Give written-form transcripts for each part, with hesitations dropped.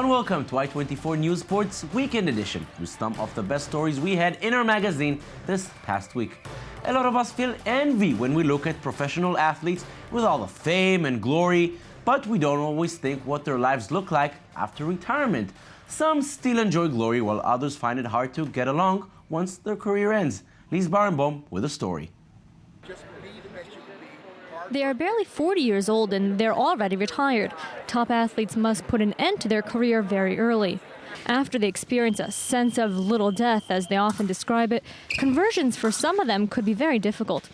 and welcome to I-24 News Sports Weekend Edition with some of the best stories we had in our magazine this past week. A lot of us feel envy when we look at professional athletes with all the fame and glory, but we don't always think what their lives look like after retirement. Some still enjoy glory while others find it hard to get along once their career ends. Lise Barenboim with a story. They are barely 40 years old and they're already retired. Top athletes must put an end to their career very early. After they experience a sense of little death, as they often describe it, conversions for some of them could be very difficult.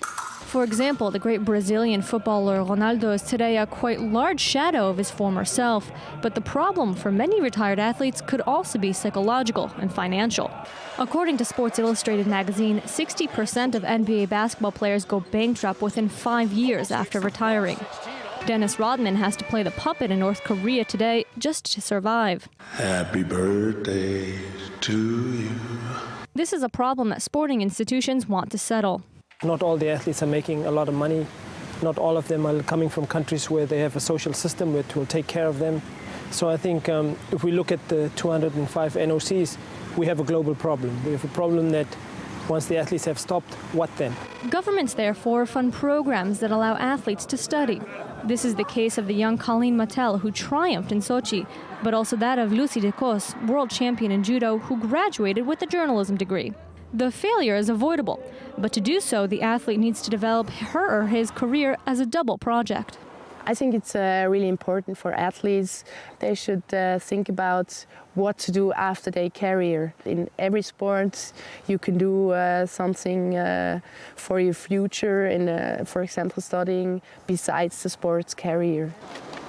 For example, the great Brazilian footballer Ronaldo is today a quite large shadow of his former self. But the problem for many retired athletes could also be psychological and financial. According to Sports Illustrated magazine, 60% of NBA basketball players go bankrupt within 5 years after retiring. Dennis Rodman has to play the puppet in North Korea today just to survive. Happy birthday to you. This is a problem that sporting institutions want to settle. Not all the athletes are making a lot of money. Not all of them are coming from countries where they have a social system which will take care of them. So I think if we look at the 205 NOCs, we have a global problem. We have a problem that once the athletes have stopped, what then? Governments, therefore, fund programs that allow athletes to study. This is the case of the young Colleen Mattel, who triumphed in Sochi, but also that of Lucy DeCos, world champion in judo, who graduated with a journalism degree. The failure is avoidable, but to do so, the athlete needs to develop her or his career as a double project. I think it's really important for athletes. They should think about what to do after their career. In every sport, you can do something for your future, in, for example, studying besides the sports career.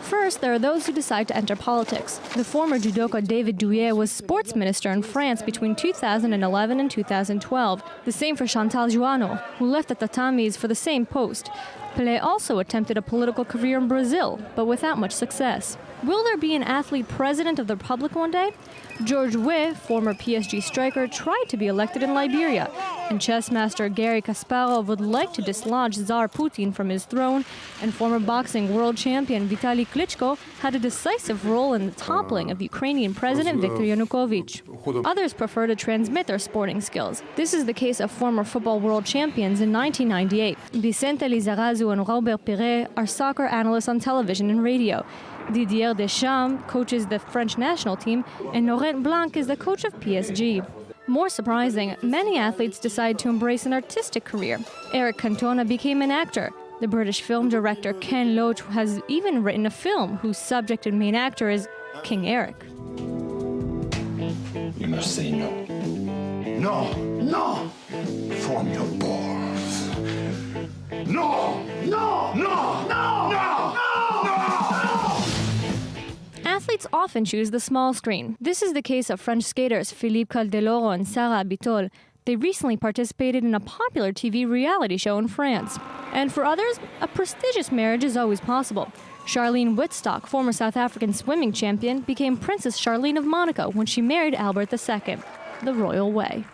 First, there are those who decide to enter politics. The former judoka David Douillet was sports minister in France between 2011 and 2012. The same for Chantal Joannou, who left the tatamis for the same post. Pelé also attempted a political career in Brazil, but without much success. Will there be an athlete president of the Republic one day? George Weah, former PSG striker, tried to be elected in Liberia, and chess master Garry Kasparov would like to dislodge Tsar Putin from his throne, and former boxing world champion Vitaly Klitschko had a decisive role in the toppling of Ukrainian President Viktor Yanukovych. Others prefer to transmit their sporting skills. This is the case of former football world champions in 1998. Vicente Lizarazu and Robert Pires are soccer analysts on television and radio. Didier Deschamps coaches the French national team, and Laurent Blanc is the coach of PSG. More surprising, many athletes decide to embrace an artistic career. Eric Cantona became an actor. The British film director Ken Loach has even written a film whose subject and main actor is King Eric. You must say no. No, no! Form your balls. No, no, no, no, no, no, no! Athletes often choose the small screen. This is the case of French skaters Philippe Caldeloro and Sarah Abitol. They recently participated in a popular TV reality show in France. And for others, a prestigious marriage is always possible. Charlene Wittstock, former South African swimming champion, became Princess Charlene of Monaco when she married Albert II, the royal way.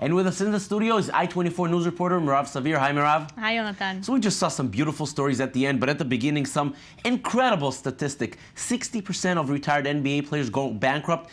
And with us in the studio is I-24 News reporter Mirav Savir. Hi, Mirav. Hi, Jonathan. So we just saw some beautiful stories at the end, but at the beginning, some incredible statistic. 60% of retired NBA players go bankrupt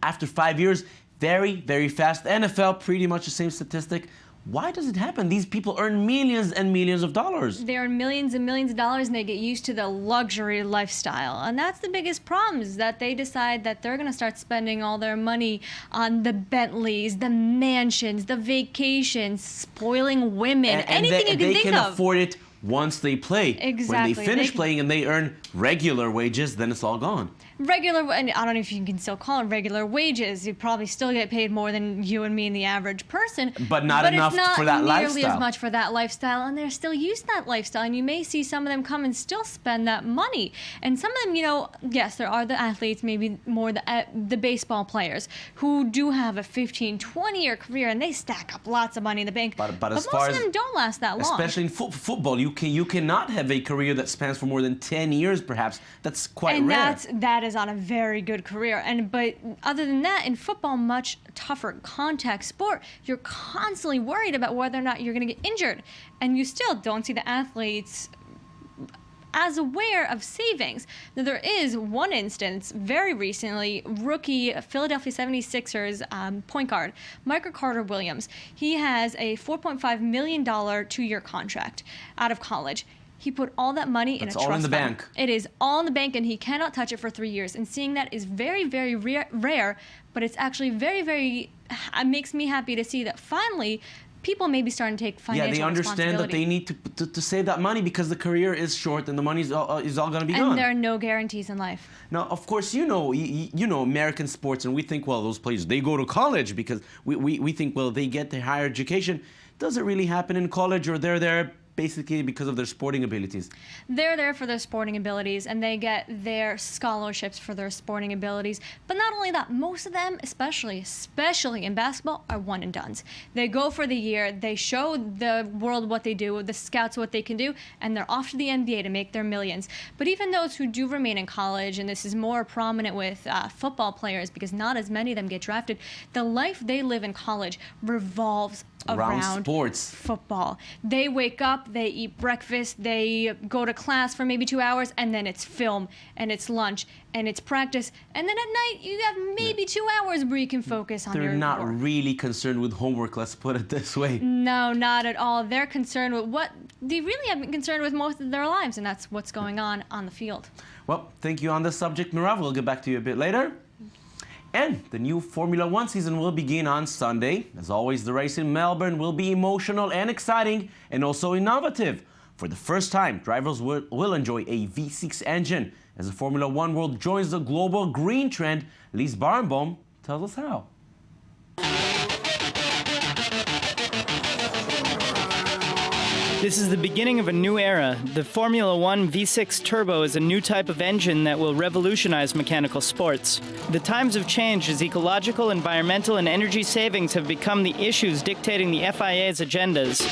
after 5 years. Very, very fast. NFL, pretty much the same statistic. Why does it happen? These people earn millions and millions of dollars. They earn millions and millions of dollars, and they get used to the luxury lifestyle. And that's the biggest problem, is that they decide that they're going to start spending all their money on the Bentleys, the mansions, the vacations, spoiling women, anything you can think of. They can afford it once they play. Exactly. When they finish playing and they earn regular wages, then it's all gone. Regular, and I don't know if you can still call it regular wages. You probably still get paid more than you and me and the average person. But not enough for that lifestyle. But it's not nearly as much for that lifestyle, and they're still used to that lifestyle. And you may see some of them come and still spend that money. And some of them, you know, yes, there are the athletes, maybe more the baseball players, who do have a 15, 20-year career, and they stack up lots of money in the bank. But most of them don't last that long. Especially in football, you cannot have a career that spans for more than 10 years, perhaps. That's quite rare. And that is on a very good career. But other than that, in football, much tougher contact sport, you're constantly worried about whether or not you're going to get injured. And you still don't see the athletes as aware of savings. Now, there is one instance very recently, rookie Philadelphia 76ers point guard, Michael Carter-Williams. He has a $4.5 million two-year contract out of college. He put all that money in a trust fund. It's all in the bank. It is all in the bank, and he cannot touch it for 3 years. And seeing that is very, very rare, but it's actually very, it makes me happy to see that finally people may be starting to take financial responsibility. Yeah, they understand that they need to save that money because the career is short and the money is all going to be gone. And there are no guarantees in life. Now, of course, you know American sports, and we think, well, those players, they go to college because we think, well, they get their higher education. Does it really happen in college, or they're there basically because of their sporting abilities? They're there for their sporting abilities, and they get their scholarships for their sporting abilities. But not only that, most of them, especially in basketball, are one and dones. They go for the year, they show the world what they do, the scouts what they can do, and they're off to the NBA to make their millions. But even those who do remain in college, and this is more prominent with football players because not as many of them get drafted, the life they live in college revolves around sports, football. They wake up, they eat breakfast, they go to class for maybe 2 hours, and then it's film, and it's lunch, and it's practice, and then at night you have maybe 2 hours where you can focus on your work. They're not really concerned with homework, let's put it this way. No, not at all. They're concerned with what they really have been concerned with most of their lives, and that's what's going on the field. Well, thank you on this subject, Mirav. We'll get back to you a bit later. And the new Formula One season will begin on Sunday. As always, the race in Melbourne will be emotional and exciting and also innovative. For the first time, drivers will enjoy a V6 engine. As the Formula One world joins the global green trend, Lise Barenboim tells us how. This is the beginning of a new era. The Formula One V6 Turbo is a new type of engine that will revolutionize mechanical sports. The times have changed as ecological, environmental, and energy savings have become the issues dictating the FIA's agendas.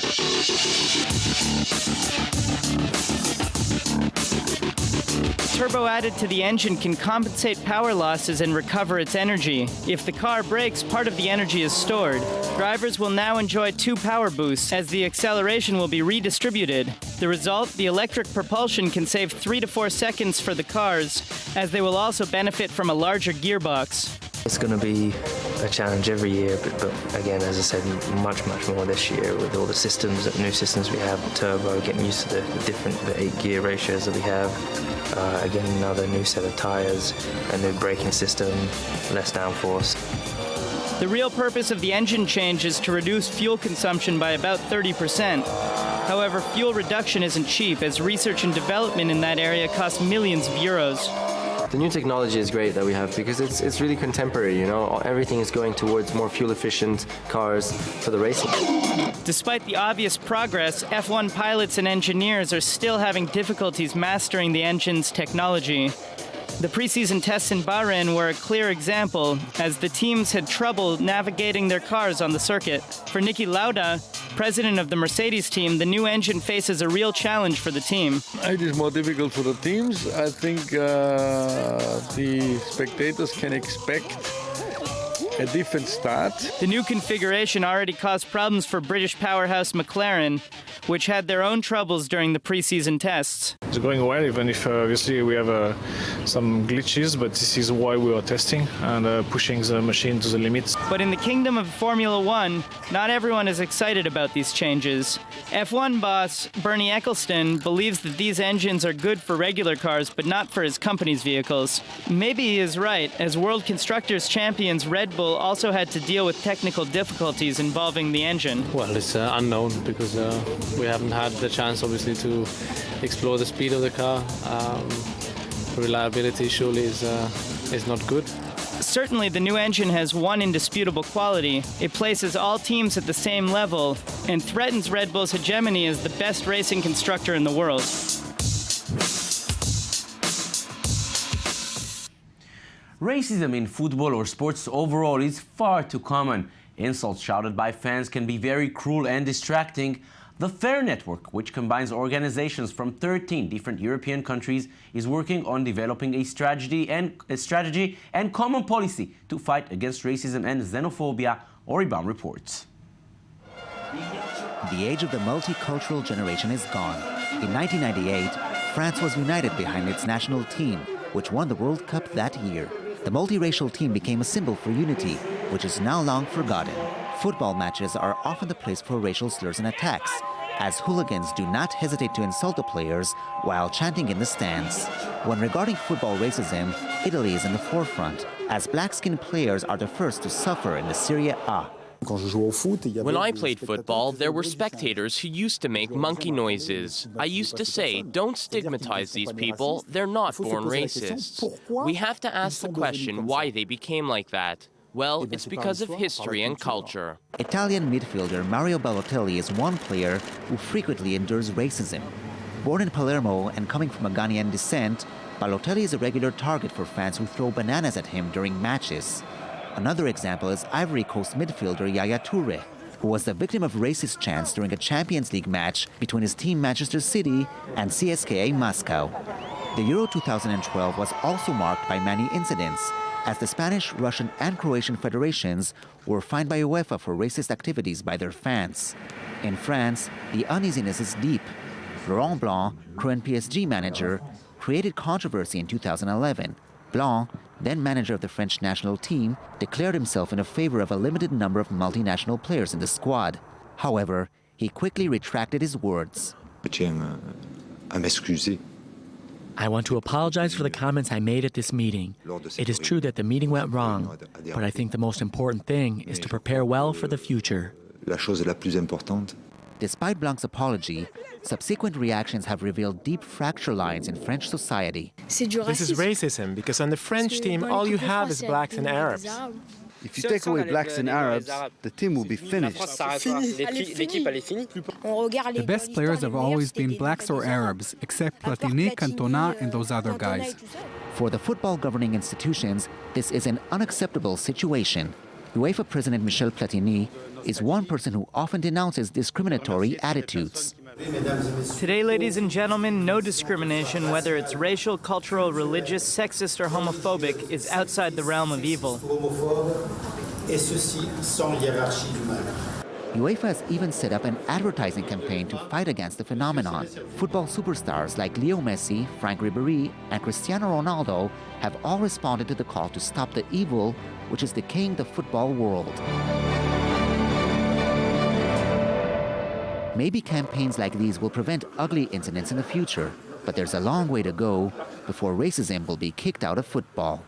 Turbo added to the engine can compensate power losses and recover its energy. If the car brakes, part of the energy is stored. Drivers will now enjoy 2 power boosts as the acceleration will be redistributed. The result, the electric propulsion can save 3 to 4 seconds for the cars, as they will also benefit from a larger gearbox. It's going to be a challenge every year, but again, as I said, much more this year with all the systems, new systems we have, turbo, getting used to the 8 gear ratios that we have. Again, another new set of tires, a new braking system, less downforce. The real purpose of the engine change is to reduce fuel consumption by about 30%. However, fuel reduction isn't cheap, as research and development in that area costs millions of euros. The new technology is great that we have because it's really contemporary, you know. Everything is going towards more fuel-efficient cars for the racing. Despite the obvious progress, F1 pilots and engineers are still having difficulties mastering the engine's technology. The preseason tests in Bahrain were a clear example, as the teams had trouble navigating their cars on the circuit. For Niki Lauda, president of the Mercedes team, the new engine faces a real challenge for the team. It is more difficult for the teams. I think the spectators can expect a different start. The new configuration already caused problems for British powerhouse McLaren, which had their own troubles during the preseason tests. It's going well, even if obviously we have some glitches, but this is why we are testing and pushing the machine to the limits. But in the kingdom of Formula One, not everyone is excited about these changes. F1 boss Bernie Ecclestone believes that these engines are good for regular cars, but not for his company's vehicles. Maybe he is right, as World Constructors champions Red Bull also had to deal with technical difficulties involving the engine. Well, it's unknown because we haven't had the chance, obviously, to explore the speed of the car. Reliability surely is not good. Certainly, the new engine has one indisputable quality. It places all teams at the same level and threatens Red Bull's hegemony as the best racing constructor in the world. Racism in football or sports overall is far too common. Insults shouted by fans can be very cruel and distracting. The FAIR Network, which combines organizations from 13 different European countries, is working on developing a strategy and common policy to fight against racism and xenophobia, Oribam reports. The age of the multicultural generation is gone. In 1998, France was united behind its national team, which won the World Cup that year. The multiracial team became a symbol for unity, which is now long forgotten. Football matches are often the place for racial slurs and attacks, as hooligans do not hesitate to insult the players while chanting in the stands. When regarding football racism, Italy is in the forefront, as black-skinned players are the first to suffer in the Serie A. When I played football, there were spectators who used to make monkey noises. I used to say, don't stigmatize these people, they're not born racists. We have to ask the question why they became like that. Well, it's because of history and culture. Italian midfielder Mario Balotelli is one player who frequently endures racism. Born in Palermo and coming from a Ghanaian descent, Balotelli is a regular target for fans who throw bananas at him during matches. Another example is Ivory Coast midfielder Yaya Toure, who was the victim of racist chants during a Champions League match between his team Manchester City and CSKA Moscow. The Euro 2012 was also marked by many incidents, as the Spanish, Russian, and Croatian federations were fined by UEFA for racist activities by their fans. In France, the uneasiness is deep. Laurent Blanc, current PSG manager, created controversy in 2011. Blanc, then manager of the French national team, declared himself in favor of a limited number of multinational players in the squad. However, he quickly retracted his words. I want to apologize for the comments I made at this meeting. It is true that the meeting went wrong, but I think the most important thing is to prepare well for the future. Despite Blanc's apology, subsequent reactions have revealed deep fracture lines in French society. This is racism, because on the French team, all you have is blacks and Arabs. If you take away blacks and Arabs, the team will be finished. The best players have always been blacks or Arabs, except Platini, Cantona, and those other guys. For the football governing institutions, this is an unacceptable situation. UEFA President Michel Platini is one person who often denounces discriminatory attitudes. Today, ladies and gentlemen, no discrimination, whether it's racial, cultural, religious, sexist, or homophobic, is outside the realm of evil. UEFA has even set up an advertising campaign to fight against the phenomenon. Football superstars like Leo Messi, Frank Ribéry, and Cristiano Ronaldo have all responded to the call to stop the evil which is decaying the football world. Maybe campaigns like these will prevent ugly incidents in the future, but there's a long way to go before racism will be kicked out of football.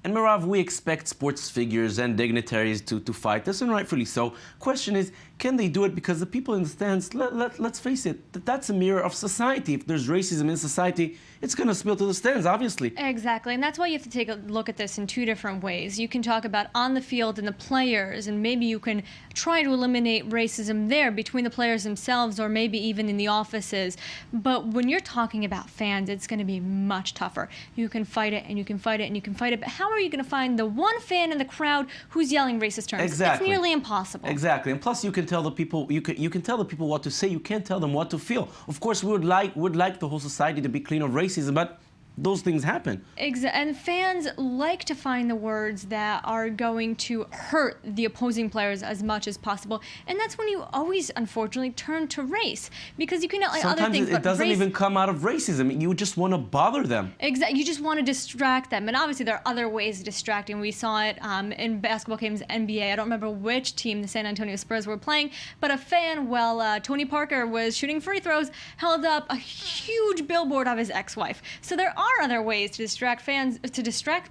And Mirav, we expect sports figures and dignitaries to fight this, and rightfully so. Question is, can they do it? Because the people in the stands, let's face it, that's a mirror of society. If there's racism in society, it's going to spill to the stands, obviously. Exactly, and that's why you have to take a look at this in two different ways. You can talk about on the field and the players, and maybe you can try to eliminate racism there between the players themselves, or maybe even in the offices. But when you're talking about fans, it's going to be much tougher. You can fight it, and you can fight it, and you can fight it, but how are you going to find the one fan in the crowd who's yelling racist terms? Exactly. It's nearly impossible. Exactly, and plus you can tell the people, you can tell the people what to say. You can't tell them what to feel. Of course, we would like the whole society to be clean of racism, but those things happen. And fans like to find the words that are going to hurt the opposing players as much as possible. And that's when you always, unfortunately, turn to race. Because you can like sometimes other things. It doesn't even come out of racism. You just want to bother them. Exactly. You just want to distract them. And obviously there are other ways of distracting. We saw it in basketball games, NBA. I don't remember which team the San Antonio Spurs were playing. But a fan, while Tony Parker was shooting free throws, held up a huge billboard of his ex-wife. So there are other ways to distract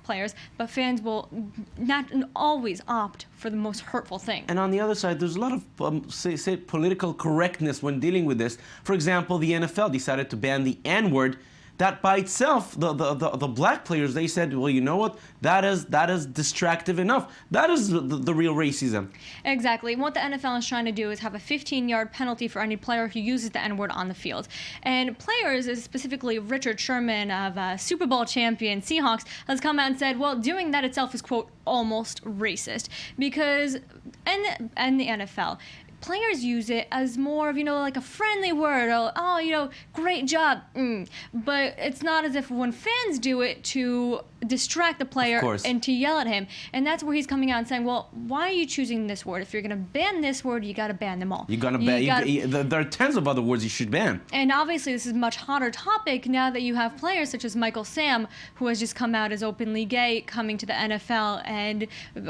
players, but fans will not always opt for the most hurtful thing. And on the other side, there's a lot of say political correctness when dealing with this. For example, the NFL decided to ban the N-word. That by itself, the black players, they said, well, you know what? That is distractive enough. That is the real racism. Exactly. What the NFL is trying to do is have a 15-yard penalty for any player who uses the N-word on the field. And players, specifically Richard Sherman of Super Bowl champion Seahawks, has come out and said, well, doing that itself is, quote, almost racist. Because, and the NFL, players use it as more of, like a friendly word. Oh, great job. But it's not as if when fans do it to distract the player and to yell at him. And that's where he's coming out and saying, well, why are you choosing this word? If you're going to ban this word, you got to ban them all. You're going to ban. There are tens of other words you should ban. And obviously, this is a much hotter topic now that you have players such as Michael Sam, who has just come out as openly gay, coming to the NFL,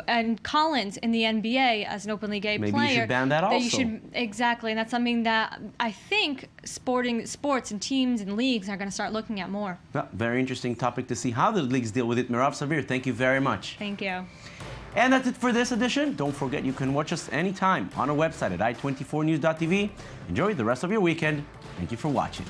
and Collins in the NBA as an openly gay player. Maybe you should ban that also. Exactly, and that's something that I think sports and teams and leagues are going to start looking at more. Well, very interesting topic to see how the leagues deal with it. Mirav Savir, thank you very much. Thank you. And that's it for this edition. Don't forget you can watch us anytime on our website at i24news.tv. Enjoy the rest of your weekend. Thank you for watching.